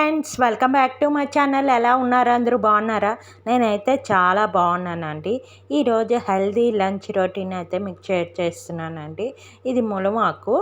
Friends, welcome back to my channel. ఎలా ఉన్నారు? అందరూ బాగున్నారా? నేనైతే చాలా బాగున్నానండి. ఈరోజు హెల్దీ లంచ్ రొటీన్ అయితే మీకు షేర్ చేస్తున్నానండి. ఇది ములమాకు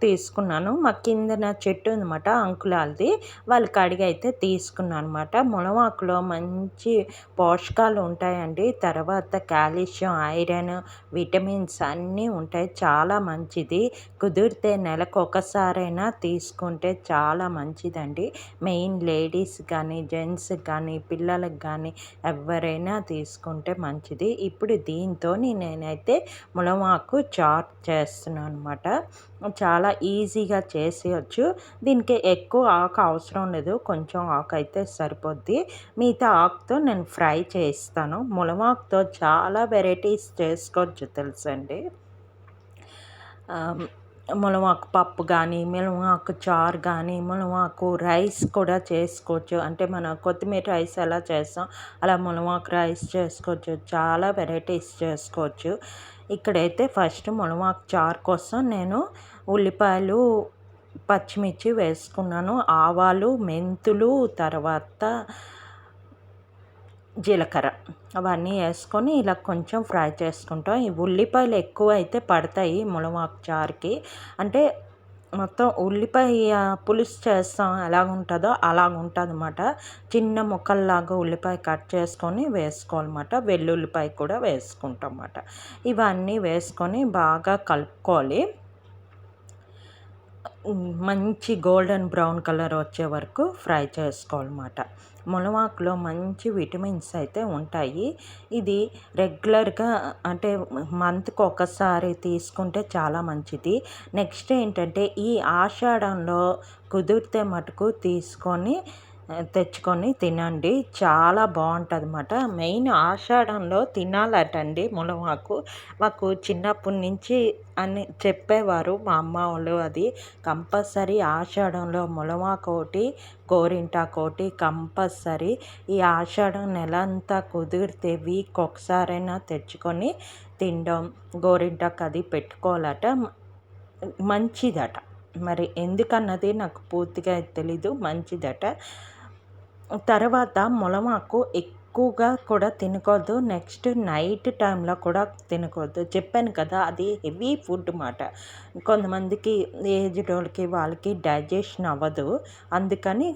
తీసుకున్నాను. మా కిందన చెట్టు ఉందన్నమాట, అంకులాలది. వాళ్ళకి అడిగి అయితే తీసుకున్నాను అనమాట. ములమాకులో మంచి పోషకాలు ఉంటాయండి. తర్వాత కాల్షియం, ఐరన్, విటమిన్స్ అన్నీ ఉంటాయి. చాలా మంచిది. కుదిరితే నెలకు ఒకసారైనా తీసుకుంటే చాలా మంచిదండి. మెయిన్ లేడీస్ కానీ, జెంట్స్కి కానీ, పిల్లలకు కానీ ఎవరైనా తీసుకుంటే మంచిది. ఇప్పుడు దీంతో నేనైతే ములమాకు చాట్ చేస్తున్నాను అనమాట. చాలా ఈజీగా చేసేయచ్చు. దీనికి ఎక్కువ ఆకు అవసరం లేదు, కొంచెం ఆకు అయితే సరిపోద్ది. మిగతా ఆకుతో నేను ఫ్రై చేస్తాను. ములమాకుతో చాలా వెరైటీస్ చేసుకోవచ్చు తెలుసండి. ములమాకు పప్పు కానీ, ములమాకు చారు కానీ, ములమాకు రైస్ కూడా చేసుకోవచ్చు. అంటే మన కొత్తిమీర రైస్ ఎలా చేస్తాం అలా ములమాకు రైస్ చేసుకోవచ్చు. చాలా వెరైటీస్ చేసుకోవచ్చు. ఇక్కడైతే ఫస్ట్ ములమాకు చారు కోసం నేను ఉల్లిపాయలు, పచ్చిమిర్చి వేసుకున్నాను. ఆవాలు, మెంతులు, తర్వాత జీలకర్ర అవన్నీ వేసుకొని ఇలా కొంచెం ఫ్రై చేసుకుంటాం. ఈ ఉల్లిపాయలు ఎక్కువ అయితే పడతాయి ములమాకు చారుకి. అంటే మొత్తం ఉల్లిపాయ పులుసు చేస్తాం ఎలాగుంటుందో అలాగుంటుంది అన్నమాట. చిన్న ముక్కల్లాగా ఉల్లిపాయ కట్ చేసుకొని వేసుకోవాలన్నమాట. వెల్లుల్లిపాయ కూడా వేసుకుంటాం అన్నమాట. ఇవన్నీ వేసుకొని బాగా కలుపుకోవాలి. మంచి గోల్డెన్ బ్రౌన్ కలర్ వచ్చే వరకు ఫ్రై చేసుకోవాలన్నమాట. ములమాకులో మంచి విటమిన్స్ అయితే ఉంటాయి. ఇది రెగ్యులర్గా అంటే మంత్కి ఒకసారి తీసుకుంటే చాలా మంచిది. నెక్స్ట్ ఏంటంటే ఈ ఆషాఢంలో కుదిరితే మటుకు తెచ్చుకొని తినండి. చాలా బాగుంటుంది అన్నమాట. మెయిన్ ఆషాఢంలో తినాలటండి ములమాకు. మాకు చిన్నప్పటి నుంచి అని చెప్పేవారు మా అమ్మ వాళ్ళు. అది కంపల్సరీ ఆషాఢంలో ములమాకు ఒకటి, గోరింటాకు ఒకటి కంపల్సరీ. ఈ ఆషాఢం నెల అంతా కుదిరితే వీక్ ఒకసారైనా తెచ్చుకొని తినడం, గోరింటాకు అది పెట్టుకోవాలట, మంచిదట. మరి ఎందుకన్నది నాకు పూర్తిగా తెలీదు, మంచిదట. తర్వాత ములమాకు ఎక్కువగా కూడా తినకూడదు. నెక్స్ట్ నైట్ టైంలో కూడా తినకూడదు. చెప్పాను కదా, అది హెవీ ఫుడ్ అన్నమాట. కొంతమందికి ఏజ్డ్ వాళ్ళకి డైజెషన్ అవ్వదు. అందుకని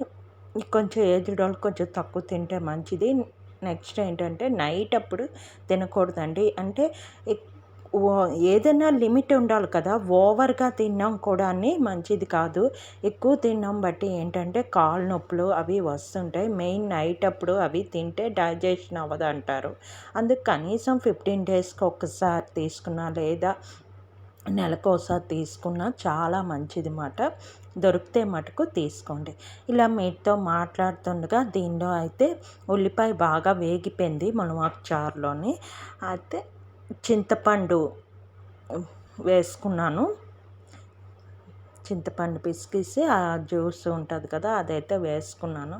కొంచెం ఏజ్డ్ వాళ్ళకి కొంచెం తక్కువ తింటే మంచిది. నెక్స్ట్ ఏంటంటే నైట్ అప్పుడు తినకూడదండి. అంటే ఏదైనా లిమిట్ ఉండాలి కదా. ఓవర్గా తిన్నాం కూడా మంచిది కాదు. ఎక్కువ తిన్నాం బట్టి ఏంటంటే కాళ్ళు నొప్పులు అవి వస్తుంటాయి. మెయిన్ నైట్ అప్పుడు అవి తింటే డైజెషన్ అవ్వదు అంటారు. అందుకు కనీసం 15 డేస్కి ఒకసారి తీసుకున్నా లేదా నెలకోసారి తీసుకున్నా చాలా మంచిది మాట. దొరికితే మటుకు తీసుకోండి. ఇలా మీతో మాట్లాడుతుండగా దీనిలో అయితే ఉల్లిపాయ బాగా వేగిపోయింది ములమాకు చారులోని. అయితే చింతపండు వేసుకున్నాను. చింతపండు పిసికేసి ఆ జ్యూస్ ఉంటుంది కదా అదైతే వేసుకున్నాను.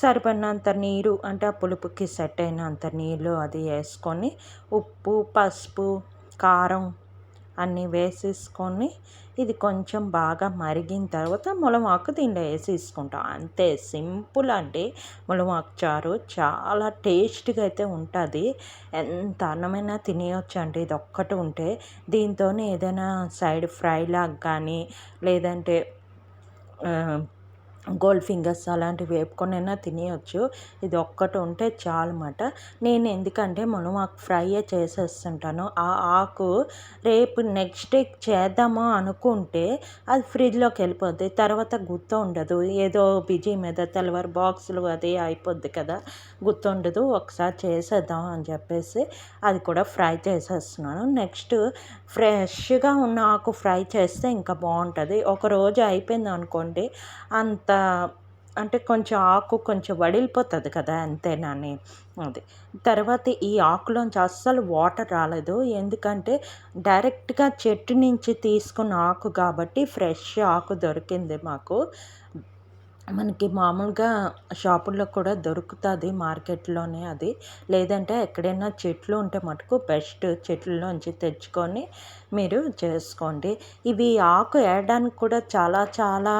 సరిపడినంత నీరు, అంటే ఆ పులుపుకి సెట్ అయినంత నీళ్ళు అది వేసుకొని ఉప్పు, పసుపు, కారం అన్నీ వేసేసుకొని ఇది కొంచెం బాగా మరిగిన తర్వాత ములమాకు దీనిలో వేసేసుకుంటాం. అంతే, సింపుల్ అండి. ములమాకు చారు చాలా టేస్ట్గా అయితే ఉంటుంది. ఎంత అన్నమైనా తినేయచ్చు అండి ఇది ఒక్కటి ఉంటే. దీంతో ఏదైనా సైడ్ ఫ్రై లాగా కానీ లేదంటే గోల్డ్ ఫింగర్స్ అలాంటివి వేపుకొనైనా తినేయచ్చు. ఇది ఒక్కటి ఉంటే చాలన్నమాట. నేను ఎందుకంటే మునగాకు ఫ్రైయే చేసేస్తుంటాను. ఆ ఆకు రేపు నెక్స్ట్ డే చేద్దామా అనుకుంటే అది ఫ్రిడ్జ్లోకి వెళ్ళిపోద్ది. తర్వాత గుర్తుండదు. ఏదో బిజీ మీద తెల్లవారు బాక్సులు అది అయిపోద్ది కదా, గుర్తుండదు. ఒకసారి చేసేద్దాం అని చెప్పేసి అది కూడా ఫ్రై చేసేస్తున్నాను. నెక్స్ట్ ఫ్రెష్గా ఉన్న ఆకు ఫ్రై చేస్తే ఇంకా బాగుంటుంది. ఒకరోజు అయిపోయింది అనుకోండి, అంత అంటే కొంచెం ఆకు కొంచెం వడిలిపోతుంది కదా, అంతేనాని. అది తర్వాత ఈ ఆకులోంచి అస్సలు వాటర్ రాలేదు. ఎందుకంటే డైరెక్ట్గా చెట్టు నుంచి తీసుకున్న ఆకు కాబట్టి ఫ్రెష్ ఆకు దొరికింది మాకు. మనకి మామూలుగా షాపుల్లో కూడా దొరుకుతుంది మార్కెట్లోనే అది. లేదంటే ఎక్కడైనా చెట్లు ఉంటే మటుకు బెస్ట్, చెట్లలోంచి తెచ్చుకొని మీరు చేసుకోండి. ఇవి ఆకు వేయడానికి కూడా చాలా చాలా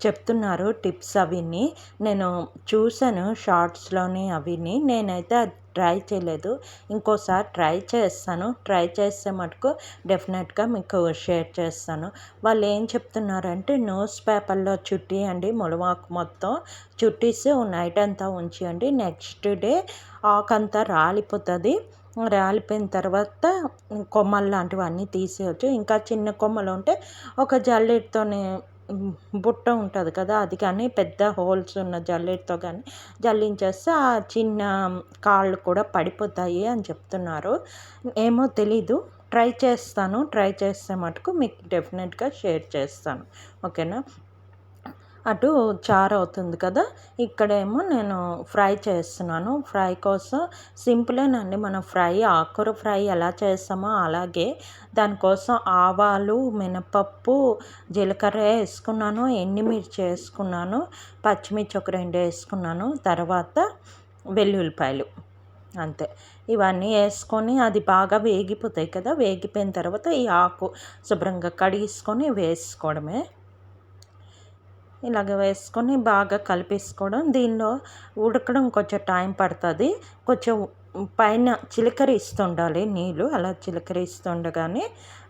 చెప్తున్నారు టిప్స్ అవిని. నేను చూసాను షార్ట్స్‌లోని అవిని. నేనైతే అది ట్రై చేయలేదు. ఇంకోసారి ట్రై చేస్తాను. ట్రై చేస్తే మటుకు డెఫినెట్‌గా మీకు షేర్ చేస్తాను. వాళ్ళు ఏం చెప్తున్నారంటే న్యూస్ పేపర్‌లో చుట్టియండి ములగాకు మొత్తం. చుట్టేసి నైట్ అంతా ఉంచేయండి. Next day ఆకంతా రాలిపోతది. రాలిపోయిన తర్వాత కొమ్మలు లాంటివన్నీ తీసేయొచ్చు. ఇంకా చిన్న కొమ్మలు ఉంటే ఒక జల్లెడతోని బుట్ట ఉంటుంది కదా, అది కానీ పెద్ద హోల్స్ ఉన్న జల్లెడతో కానీ జల్లించేస్తే ఆ చిన్న కాళ్ళు కూడా పడిపోతాయి అని చెప్తున్నారు. ఏమో తెలీదు. ట్రై చేస్తాను. ట్రై చేస్తే మటుకు మీకు డెఫినెట్గా షేర్ చేస్తాను. ఓకేనా. అటు చారు అవుతుంది కదా, ఇక్కడేమో నేను ఫ్రై చేస్తున్నాను. ఫ్రై కోసం సింపులేనండి. మనం ఆకుకూర ఫ్రై ఎలా చేస్తామో అలాగే. దానికోసం ఆవాలు, మినపప్పు, జీలకర్ర వేసుకున్నాను, ఎండుమిర్చి వేసుకున్నాను, పచ్చిమిర్చి ఒక 2 వేసుకున్నాను, తర్వాత వెల్లుల్లిపాయలు అంతే. ఇవన్నీ వేసుకొని అది బాగా వేగిపోతాయి కదా, వేగిపోయిన తర్వాత ఈ ఆకు శుభ్రంగా కడిగేసుకొని వేసుకోవడమే. ఇలాగ వేసుకొని బాగా కలిపేసుకోవడం. దీనిలో ఉడకడం కొంచెం టైం పడుతుంది. కొంచెం పైన చిలకరిస్తుండాలి నీళ్ళు. అలా చిలకరిస్తుండగానే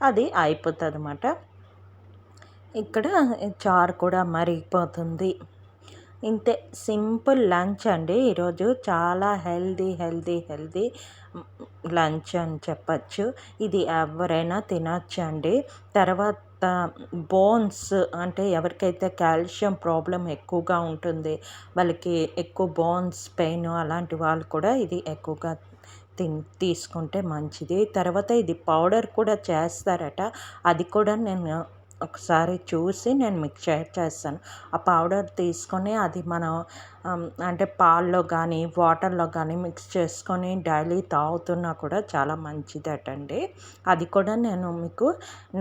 అది అయిపోతుంది అన్నమాట. ఇక్కడ చారు కూడా మరిగిపోతుంది. ఇంతే, సింపుల్ లంచ్ అండి ఈరోజు. చాలా హెల్దీ లంచ్ అని చెప్పచ్చు. ఇది ఎవరైనా తినచ్చండి. తర్వాత బోన్స్ అంటే ఎవరికైతే కాల్షియం ప్రాబ్లం ఎక్కువగా ఉంటుంది, వాళ్ళకి ఎక్కువ బోన్స్ పెయిన్ అలాంటి వాళ్ళు కూడా ఇది ఎక్కువగా తీసుకుంటే మంచిది. తర్వాత ఇది పౌడర్ కూడా చేస్తారట. అది కూడా నేను ఒకసారి చూసి నేను మీకు షేర్ చేస్తాను. ఆ పౌడర్ తీసుకొని అది మనం అంటే పాల్లో కానీ వాటర్లో కానీ మిక్స్ చేసుకొని డైలీ తాగుతున్నా కూడా చాలా మంచిదటండి. అది కూడా నేను మీకు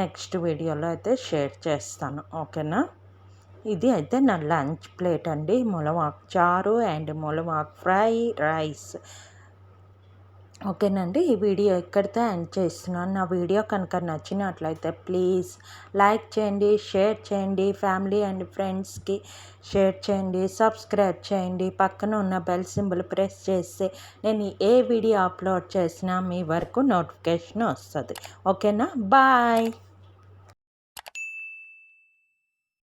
నెక్స్ట్ వీడియోలో అయితే షేర్ చేస్తాను. ఓకేనా. ఇది అయితే నా లంచ్ ప్లేట్ అండి. ములగాకు చారు అండ్ ములగాకు ఫ్రై రైస్. ఓకేనండి. ఈ వీడియో ఇక్కడితో ఎండ్ చేస్తున్నాను. నా వీడియో కనుక నచ్చినట్లయితే ప్లీజ్ లైక్ చేయండి, షేర్ చేయండి, ఫ్యామిలీ అండ్ ఫ్రెండ్స్కి షేర్ చేయండి, సబ్స్క్రైబ్ చేయండి. పక్కన ఉన్న బెల్ సింబల్ ప్రెస్ చేస్తే నేను ఏ వీడియో అప్లోడ్ చేసినా మీ వరకు నోటిఫికేషన్ వస్తుంది. ఓకేనా. బాయ్.